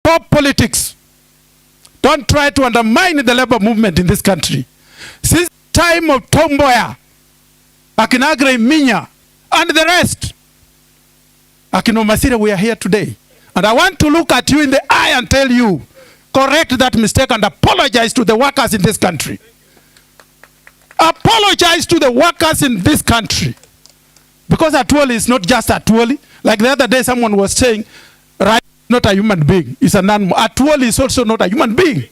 Stop politics. Don't try to undermine the labor movement in this country. Since time of Tomboya, Akinagre Minya, and the rest, Akinomasira, we are here today. And I want to look at you in the eye and tell you, correct that mistake and apologize to the workers in this country. Apologize to the workers in this country. Because Atuoli is not just Atuoli. Like the other day someone was saying, right, not a human being, it's an animal. Atuoli is also not a human being.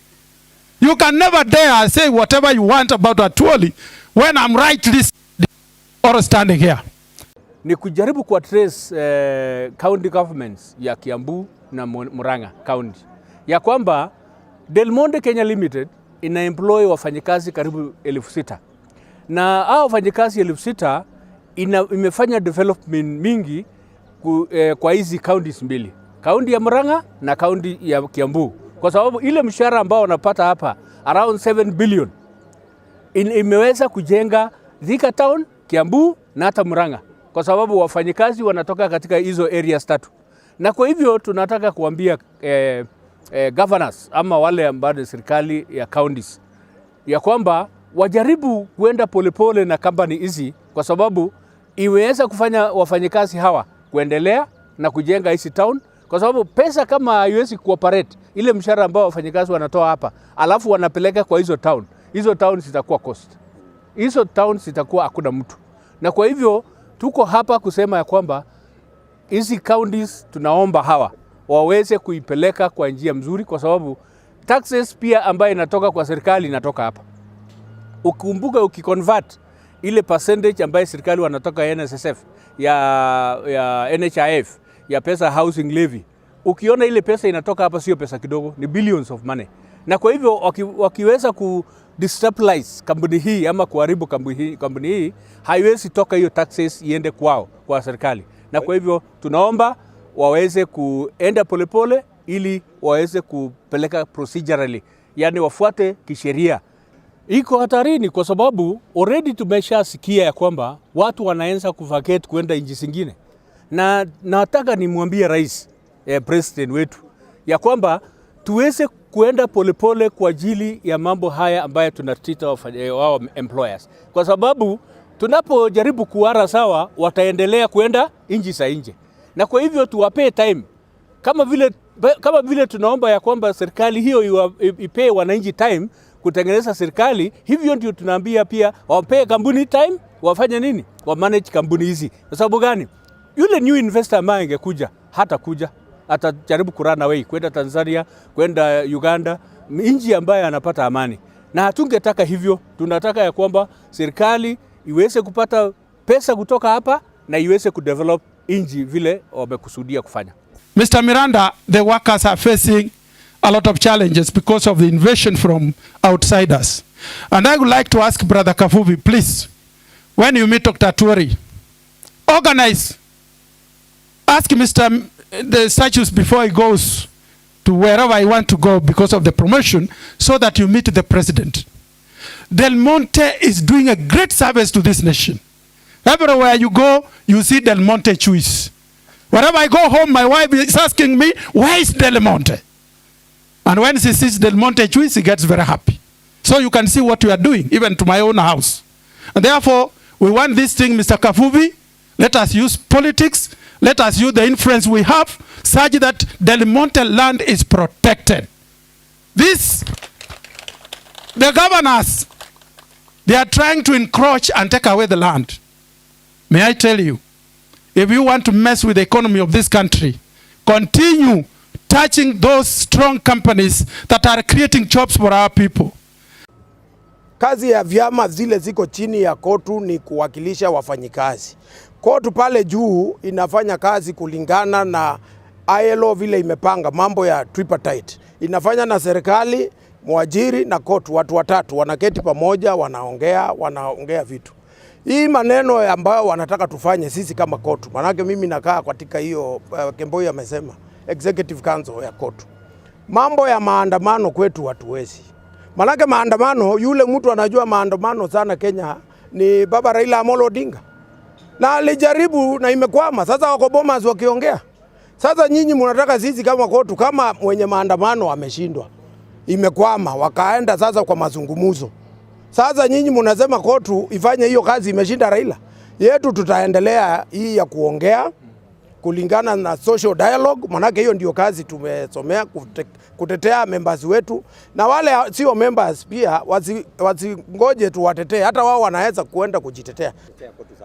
You can never dare say whatever you want about Atuoli when I'm rightly or standing here. Ni kujaribu kwa trace county governments ya Kiambu na Murang'a county. Ya kwamba Del Monte Kenya Limited ina employ wafanyikazi karibu 6,000. Na hao wafanyikazi 6,000 imefanya development mingi kwa hizi counties mbili. County ya Murang'a na county ya Kiambu. Kwa sababu ile mshahara ambao wanapata hapa around 7 billion imeweza kujenga Thika Town, Kiambu na hata Murang'a. Kwa sababu wafanyikazi wanatoka katika hizo areas tatu. Na kwa hivyo tunataka kuambia governors ama wale ambao serikali ya counties ya kwamba wajaribu kuenda polepole na company hizi, kwa sababu iweza kufanya wafanyikazi hawa kuendelea na kujenga hizi town, kwa sababu pesa kama haiwezi cooperate ile mshahara ambao wafanyikazi wanatoa hapa alafu wanapeleka kwa hizo town zitakuwa cost, hizo town zitakuwa hakuna mtu. Na kwa hivyo tuko hapa kusema ya kwamba hizi counties tunaomba hawa waweze kuipeleka kwa njia mzuri, kwa sababu taxes pia ambayo inatoka kwa serikali inatoka hapa. Ukumbuka ukiconvert ile percentage ambayo serikali wanatoka NSSF ya NHIF ya pesa housing levy, ukiona ile pesa inatoka hapa sio pesa kidogo, ni billions of money. Na kwa hivyo wakiweza ku destabilize kampuni hii ama kuharibu kampuni hii, haiwezi toka hiyo taxes iende kwao kwa serikali. Na kwa hivyo tunaomba waweze kuenda polepole ili waweze kupeleka procedurally, yani wafuate kisheria. Iko hatarini kwa sababu already tumeshasikia ya kwamba watu wanaanza kuvacate kwenda nchi zingine. Na nataka nimwambie rais president wetu ya kwamba tuweze kuenda polepole kwa ajili ya mambo haya ambayo tunatita wao employers. Kwa sababu tunapojaribu kuara sawa, wataendelea kwenda nchi za nje. Na kwa hivyo tuwape time. Kama vile tunaomba ya kwamba serikali hiyo ipe wananchi time kutengeneza serikali, hivyo ndio tunaambia pia wape kampuni time wafanye nini? Wa manage kampuni hizi. Kwa sababu gani? Yule new investor ambaye angekuja hatakuja, atajaribu kurun away kwenda Tanzania, kwenda Uganda, nchi ambayo anapata amani. Na hatungetaka hivyo. Tunataka ya kwamba serikali iweze kupata pesa kutoka hapa na iweze kudevelop nchi vile wamekusudia kufanya. Mr. Miranda, the workers are facing a lot of challenges because of the invasion from outsiders. And I would like to ask Brother Kafuvi, please, when you meet Dr. Atuoli, organize, ask the statues before he goes to wherever I want to go because of the promotion, so that you meet the president. Del Monte is doing a great service to this nation. Everywhere you go, you see Del Monte cheese. Wherever I go home, my wife is asking me, where is Del Monte? And when she sees Del Monte cheese, she gets very happy. So you can see what we are doing, even to my own house. And therefore, we want this thing, Mr. Kafuvi, let us use politics, let us use the influence we have, such that Del Monte land is protected. The governors, they are trying to encroach and take away the land. May I tell you, if you want to mess with the economy of this country, continue touching those strong companies that are creating jobs for our people. Kazi ya vyama zile ziko chini ya kotu ni kuwakilisha wafanyikazi. Kotu pale juu inafanya kazi kulingana na ILO vile imepanga mambo ya tripartite. Inafanya na serikali, mwajiri na kotu, watu watatu wanaketi pamoja, wanaongea vitu. Hii maneno ambayo wanataka tufanye sisi kama kotu. Manake mimi nakaa katika hiyo Kemboi amesema executive council ya kotu. Mambo ya maandamano kwetu hatuwezi. Manake maandamano, yule mtu anajua maandamano sana Kenya ni Baba Raila Amolo Odinga. Na alijaribu na imekwama. Sasa wako Bomas wakiongea. Sasa nyinyi mnataka sisi kama kotu, kama mwenye maandamano ameshindwa, imekwama, wakaenda sasa kwa mazungumuzo. Sasa nyinyi mnasema kotu ifanye hiyo kazi, imeshinda Raila. Yetu tutaendelea hii ya kuongea kulingana na social dialogue, manake hiyo ndio kazi tumesomea, kutetea members wetu, na wale sio members pia wasingoje tuwatetee, hata wao wanaweza kuenda kujitetea.